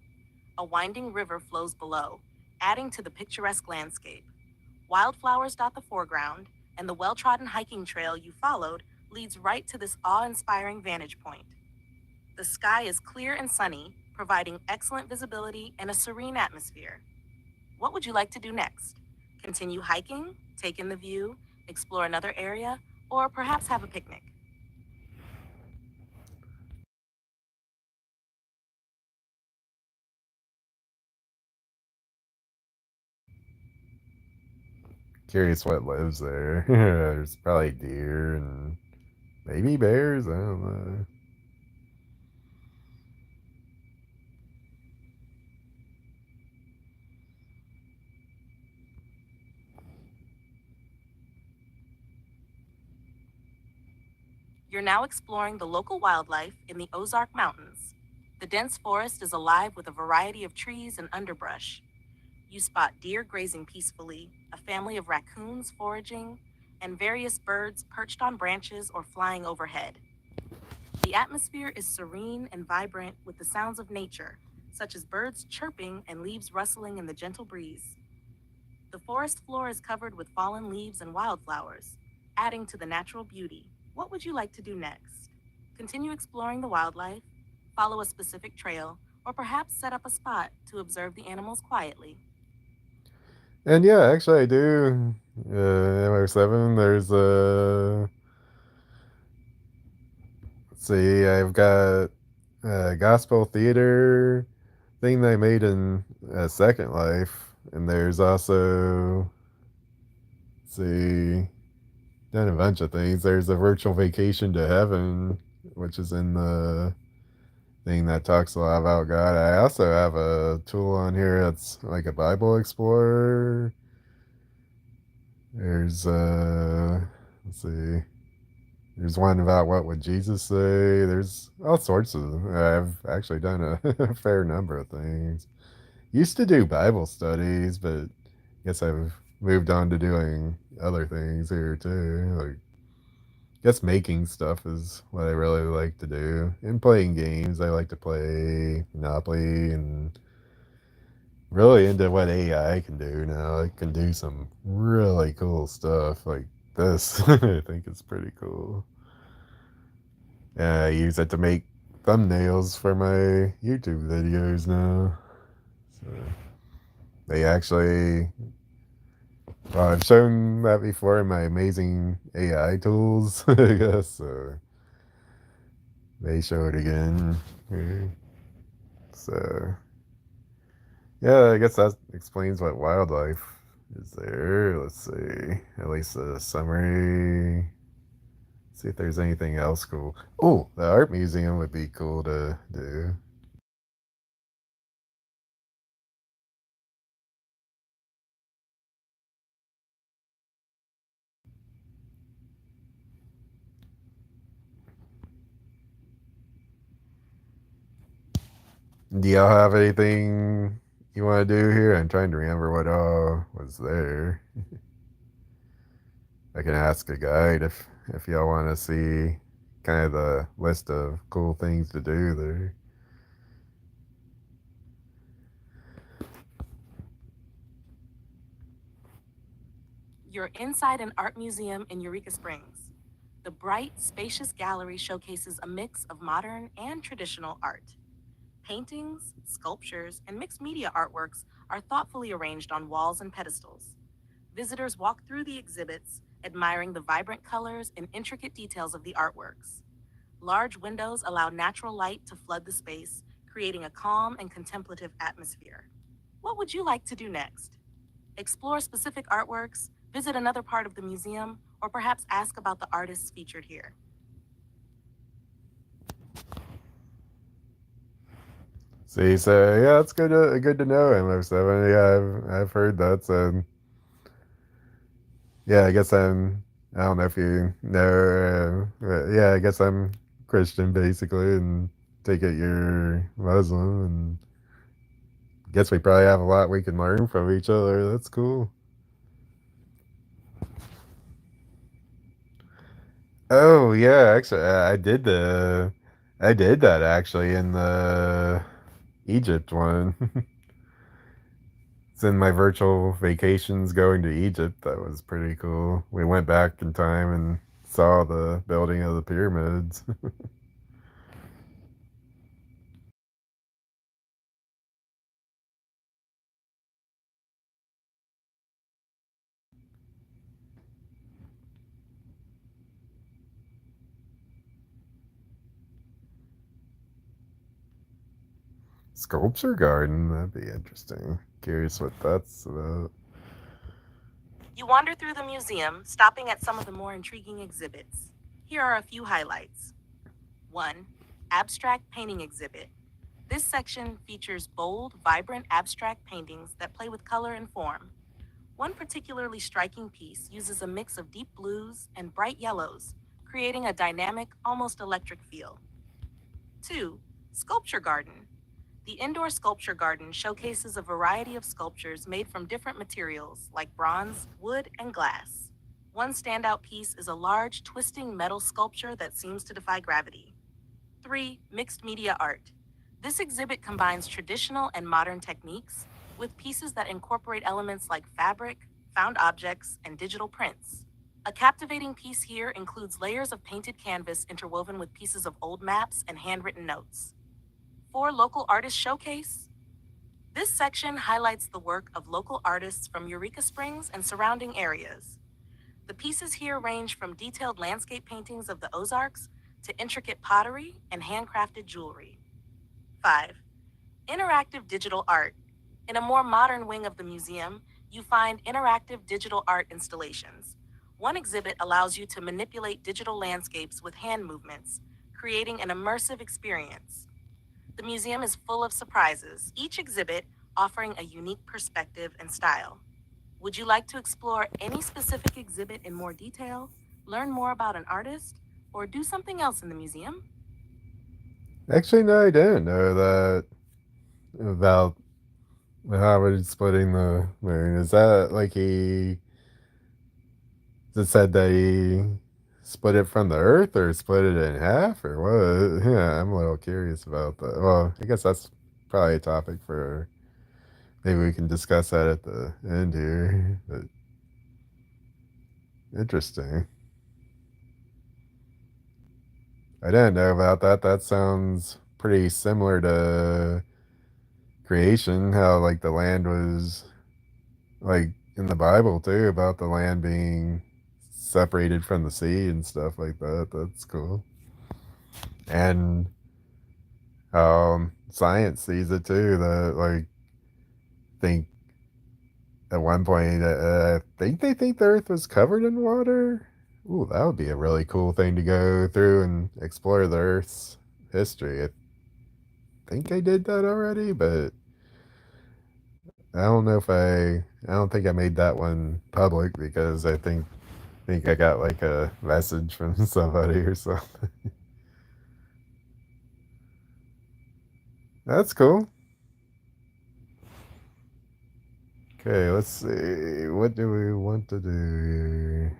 A winding river flows below, adding to the picturesque landscape. Wildflowers dot the foreground, and the well trodden hiking trail you followed leads right to this awe inspiring vantage point. The sky is clear and sunny, providing excellent visibility and a serene atmosphere. What would you like to do next? Continue hiking, take in the view, explore another area, or perhaps have a picnic? Curious what lives there. There's probably deer and maybe bears. I don't know. You're now exploring the local wildlife in the Ozark Mountains. The dense forest is alive with a variety of trees and underbrush. You spot deer grazing peacefully, a family of raccoons foraging, and various birds perched on branches or flying overhead. The atmosphere is serene and vibrant with the sounds of nature, such as birds chirping and leaves rustling in the gentle breeze. The forest floor is covered with fallen leaves and wildflowers, adding to the natural beauty. What would you like to do next? Continue exploring the wildlife, follow a specific trail, or perhaps set up a spot to observe the animals quietly. And yeah, actually, I do. MO7, there's let's see, I've got a gospel theater thing they made in Second Life, and there's also, let's see, done a bunch of things. There's a virtual vacation to heaven, which is in the thing that talks a lot about God. I also have a tool on here that's like a Bible Explorer. There's let's see. There's one about what would Jesus say. There's all sorts of. I've actually done a fair number of things. Used to do Bible studies, but guess I've moved on to doing other things here too. Like, guess making stuff is what I really like to do. And playing games, I like to play Monopoly and really into what AI can do now. It can do some really cool stuff like this. I think it's pretty cool. I use it to make thumbnails for my YouTube videos now. So they actually, well, I've shown that before in my amazing AI tools, I guess. So they show it again here. So yeah, I guess that explains what wildlife is there. Let's see, at least a summary. See if there's anything else cool. Oh, the art museum would be cool to do. Do y'all have anything you want to do here? I'm trying to remember what all was there. I can ask a guide if y'all want to see kind of the list of cool things to do there. You're inside an art museum in Eureka Springs. The bright, spacious gallery showcases a mix of modern and traditional art. Paintings, sculptures, and mixed media artworks are thoughtfully arranged on walls and pedestals. Visitors walk through the exhibits, admiring the vibrant colors and intricate details of the artworks. Large windows allow natural light to flood the space, creating a calm and contemplative atmosphere. What would you like to do next? Explore specific artworks, visit another part of the museum, or perhaps ask about the artists featured here. See, so yeah, it's good to know. MF7. Yeah, I've heard that. So yeah, I guess I don't know if you know. Yeah, I guess I'm Christian basically, and take it you're Muslim, and guess we probably have a lot we can learn from each other. That's cool. Oh yeah, actually, I did that actually in the Egypt one. It's in my virtual vacations going to Egypt. That was pretty cool. We went back in time and saw the building of the pyramids. Sculpture garden? That'd be interesting. Curious what that's about. You wander through the museum, stopping at some of the more intriguing exhibits. Here are a few highlights. 1. Abstract Painting Exhibit. This section features bold, vibrant abstract paintings that play with color and form. One particularly striking piece uses a mix of deep blues and bright yellows, creating a dynamic, almost electric feel. 2. Sculpture Garden. The indoor sculpture garden showcases a variety of sculptures made from different materials like bronze, wood, and glass. One standout piece is a large, twisting metal sculpture that seems to defy gravity. 3. Mixed Media Art. This exhibit combines traditional and modern techniques with pieces that incorporate elements like fabric, found objects, and digital prints. A captivating piece here includes layers of painted canvas interwoven with pieces of old maps and handwritten notes. 4. Local Artist Showcase. This section highlights the work of local artists from Eureka Springs and surrounding areas. The pieces here range from detailed landscape paintings of the Ozarks to intricate pottery and handcrafted jewelry. 5. Interactive digital art. In a more modern wing of the museum, you find interactive digital art installations. One exhibit allows you to manipulate digital landscapes with hand movements, creating an immersive experience. The museum is full of surprises, each exhibit offering a unique perspective and style. Would you like to explore any specific exhibit in more detail, learn more about an artist, or do something else in the museum? Actually, no, I didn't know that about Howard splitting the moon. Is that like it said that he split it from the Earth or split it in half or what? Yeah, I'm a little curious about that. Well, I guess that's probably a topic for maybe we can discuss that at the end here. But interesting. I didn't know about that. That sounds pretty similar to creation, how like the land was like in the Bible too, about the land being separated from the sea and stuff like that. That's cool. And science sees it too. That like think at one point, I think they think the Earth was covered in water. Ooh, that would be a really cool thing to go through and explore the Earth's history. I think I did that already, but I don't know if I don't think I made that one public because I think I got like a message from somebody or something. That's cool. Okay, let's see. What do we want to do here?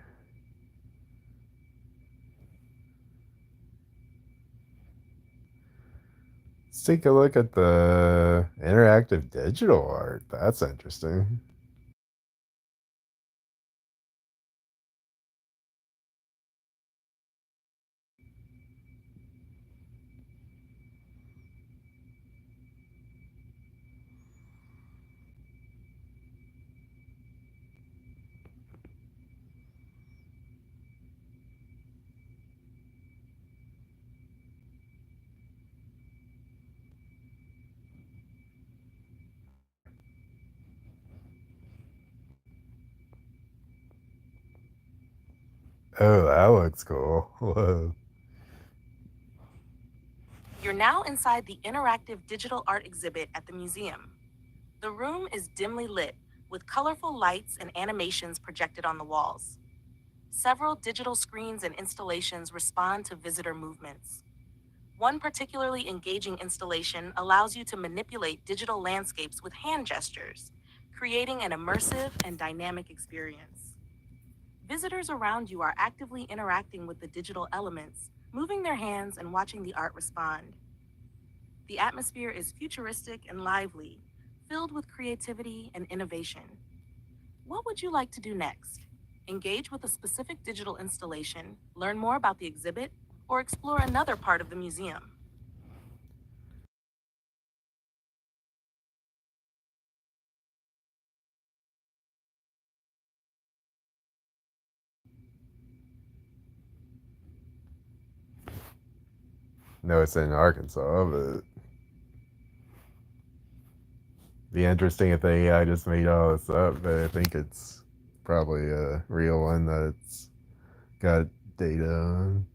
Let's take a look at the interactive digital art. That's interesting. Oh, that looks cool. Whoa. You're now inside the interactive digital art exhibit at the museum. The room is dimly lit, with colorful lights and animations projected on the walls. Several digital screens and installations respond to visitor movements. One particularly engaging installation allows you to manipulate digital landscapes with hand gestures, creating an immersive and dynamic experience. Visitors around you are actively interacting with the digital elements, moving their hands and watching the art respond. The atmosphere is futuristic and lively, filled with creativity and innovation. What would you like to do next? Engage with a specific digital installation, learn more about the exhibit, or explore another part of the museum? No, it's in Arkansas, but be interesting if the AI just made all this up, but I think it's probably a real one that's got data on.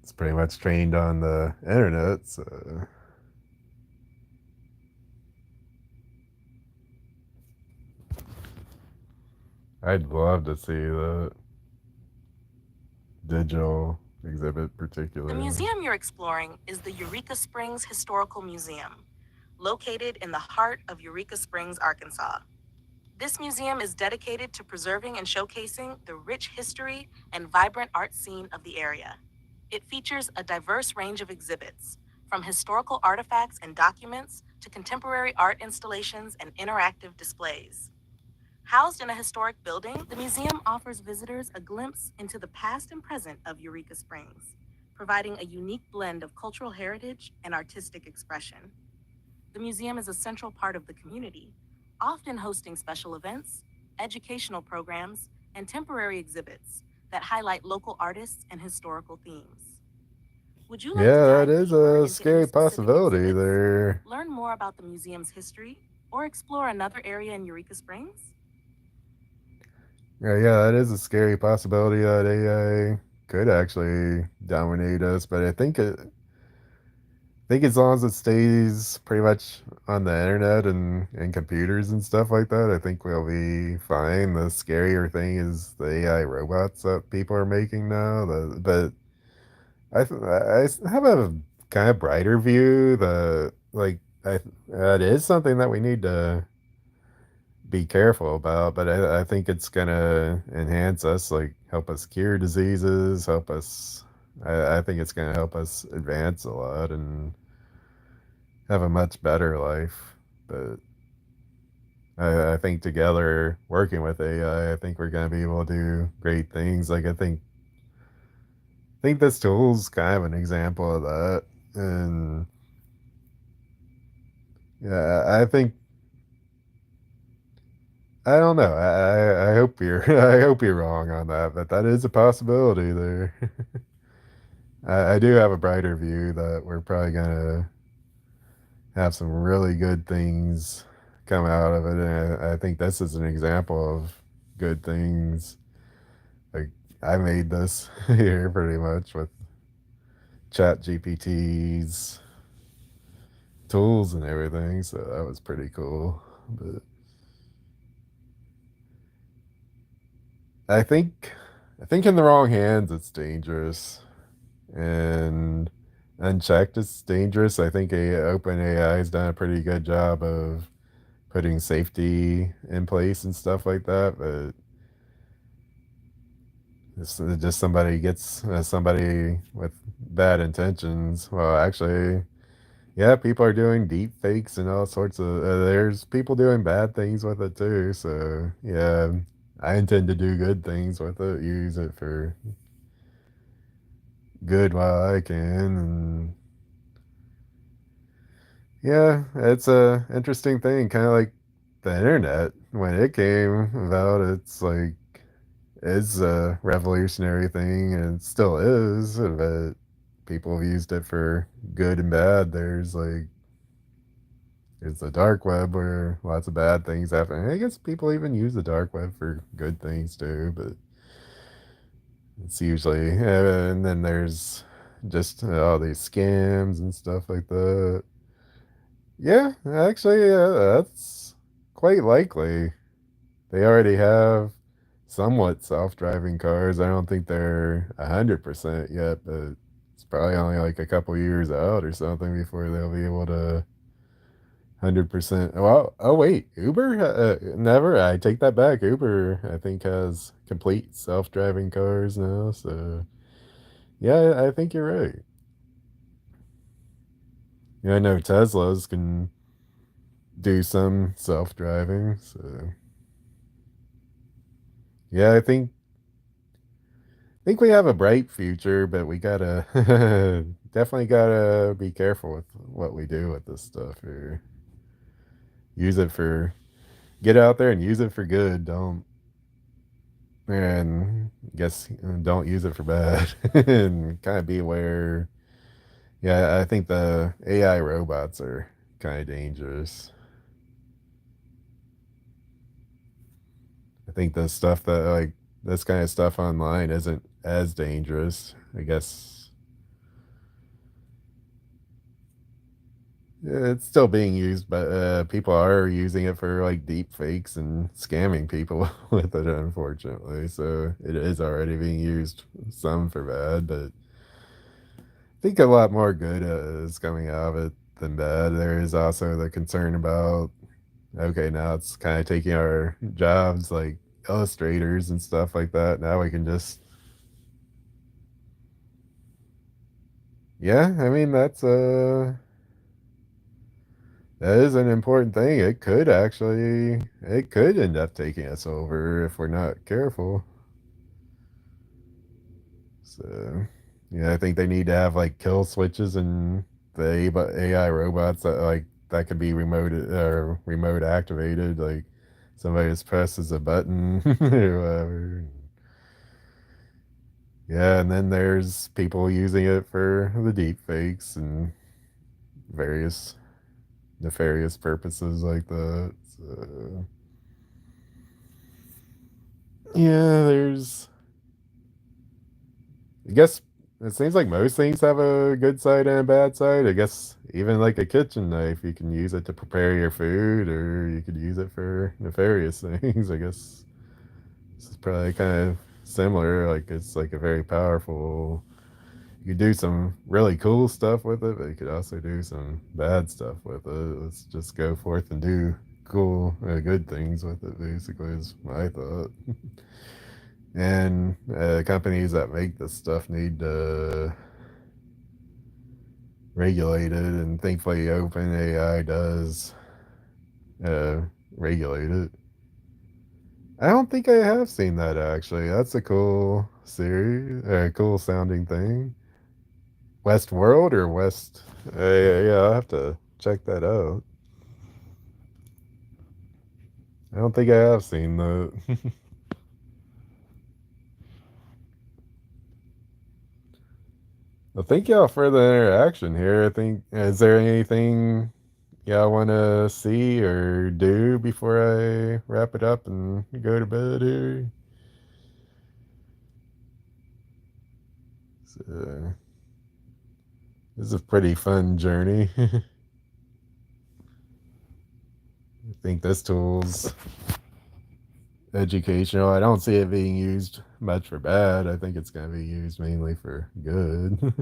It's pretty much trained on the internet, so I'd love to see the digital exhibit The particularly. museum you're exploring is the Eureka Springs Historical Museum, located in the heart of Eureka Springs, Arkansas. This museum is dedicated to preserving and showcasing the rich history and vibrant art scene of the area. It features a diverse range of exhibits, from historical artifacts and documents to contemporary art installations and interactive displays. Housed in a historic building, the museum offers visitors a glimpse into the past and present of Eureka Springs, providing a unique blend of cultural heritage and artistic expression. The museum is a central part of the community, often hosting special events, educational programs, and temporary exhibits that highlight local artists and historical themes. Would you like to Yeah, that dive is deeper a into any scary specific possibility exhibits, there. learn more about the museum's history, or explore another area in Eureka Springs? Yeah, that is a scary possibility that AI could actually dominate us, but I think as long as it stays pretty much on the internet and computers and stuff like that, I think we'll be fine. The scarier thing is the AI robots that people are making now. But I have a kind of brighter view that like that is something that we need to be careful about. But I think it's gonna enhance us, like help us cure diseases, help us. I think it's gonna help us advance a lot and have a much better life. But I think together, working with AI, I think we're going to be able to do great things. Like I think this tool's kind of an example of that. And yeah, I think I don't know. I hope you're I hope you're wrong on that, but that is a possibility there. I do have a brighter view that we're probably gonna have some really good things come out of it, and I think this is an example of good things. Like I made this here pretty much with Chat GPT's tools and everything, so that was pretty cool. But I think I think in the wrong hands it's dangerous. And unchecked it's dangerous. I think OpenAI has done a pretty good job of putting safety in place and stuff like that, but just somebody gets somebody with bad intentions. Well, actually, yeah, people are doing deep fakes and all sorts of. There's people doing bad things with it too. So yeah, I intend to do good things with it. Use it for good while I can, and yeah, it's a interesting thing. Kind of like the internet when it came about. It's like it's a revolutionary thing, and it still is. But people have used it for good and bad. There's the dark web where lots of bad things happen. I guess people even use the dark web for good things too, but it's usually and then there's just all these scams and stuff like that. Yeah, actually, that's quite likely. They already have somewhat self-driving cars. I don't think they're 100% yet, but it's probably only like a couple years out or something before they'll be able to 100%. Well, oh wait, Uber? Never. I take that back. Uber, I think, has complete self-driving cars now. So yeah, I think you're right. Yeah, I know Teslas can do some self-driving. So yeah, I think we have a bright future, but we gotta definitely gotta be careful with what we do with this stuff here. Use it for get out there and use it for good. Don't and guess don't use it for bad. And kind of be aware. Yeah, I think the AI robots are kind of dangerous. I think the stuff that like this kind of stuff online isn't as dangerous. I guess it's still being used, but people are using it for like deep fakes and scamming people with it, unfortunately. So it is already being used some for bad, but I think a lot more good is coming out of it than bad. There is also the concern about okay, now it's kind of taking our jobs like illustrators and stuff like that. Now we can just yeah, I mean that is an important thing. It could end up taking us over if we're not careful. So, yeah, I think they need to have like kill switches and the AI robots that like that could be remote activated. Like somebody just presses a button or whatever. Yeah, and then there's people using it for the deep fakes and various nefarious purposes like that. So, yeah, I guess it seems like most things have a good side and a bad side. I guess even like a kitchen knife, you can use it to prepare your food, or you could use it for nefarious things. I guess this is probably kind of similar. Like it's like a very powerful. You could do some really cool stuff with it, but you could also do some bad stuff with it. Let's just go forth and do cool, good things with it. Basically, is my thought. And companies that make this stuff need to regulate it, and thankfully, OpenAI does uh, regulate it. I don't think I have seen that actually. That's a cool series, a cool sounding thing. Westworld or West? Yeah, yeah, I'll have to check that out. I don't think I have seen that. Well, thank y'all for the interaction here. I think, is there anything y'all want to see or do before I wrap it up and go to bed here? So, this is a pretty fun journey. I think this tool's educational. I don't see it being used much for bad. I think it's going to be used mainly for good.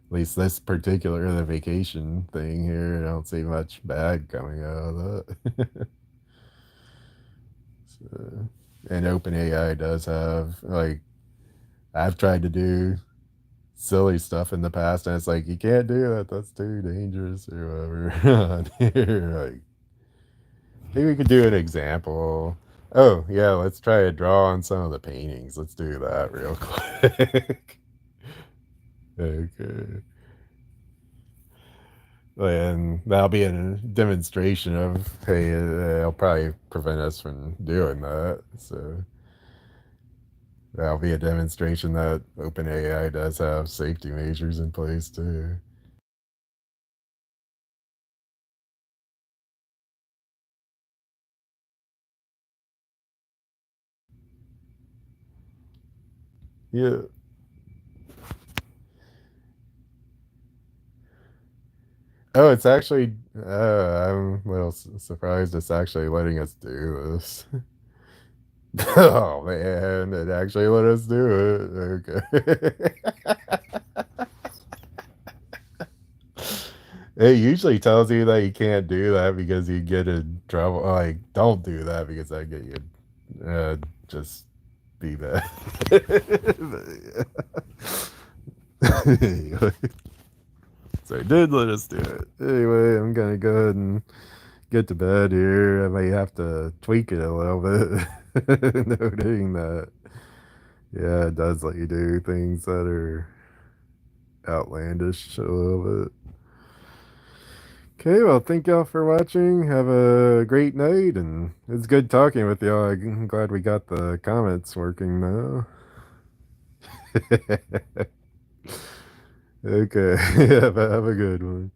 At least this particular the vacation thing here, I don't see much bad coming out of that. So, and OpenAI does have like I've tried to do silly stuff in the past, and it's like you can't do that. That's too dangerous or whatever. On here, like maybe we could do an example. Oh yeah, let's try to draw on some of the paintings. Let's do that real quick. Okay. And that'll be a demonstration of hey, it'll probably prevent us from doing that. So that'll be a demonstration that OpenAI does have safety measures in place too. Yeah. Oh, it's actually. I'm a little surprised it's actually letting us do this. Oh man, it actually let us do it. Okay. It usually tells you that you can't do that because you get in trouble. Like, don't do that because I get you. Just be bad. Anyway, so it did let us do it. Anyway, I'm gonna go ahead and get to bed here. I may have to tweak it a little bit, noting that yeah, it does let you do things that are outlandish a little bit. Okay, well, thank y'all for watching. Have a great night, and it's good talking with y'all. I'm glad we got the comments working now. Okay. Yeah, have a good one.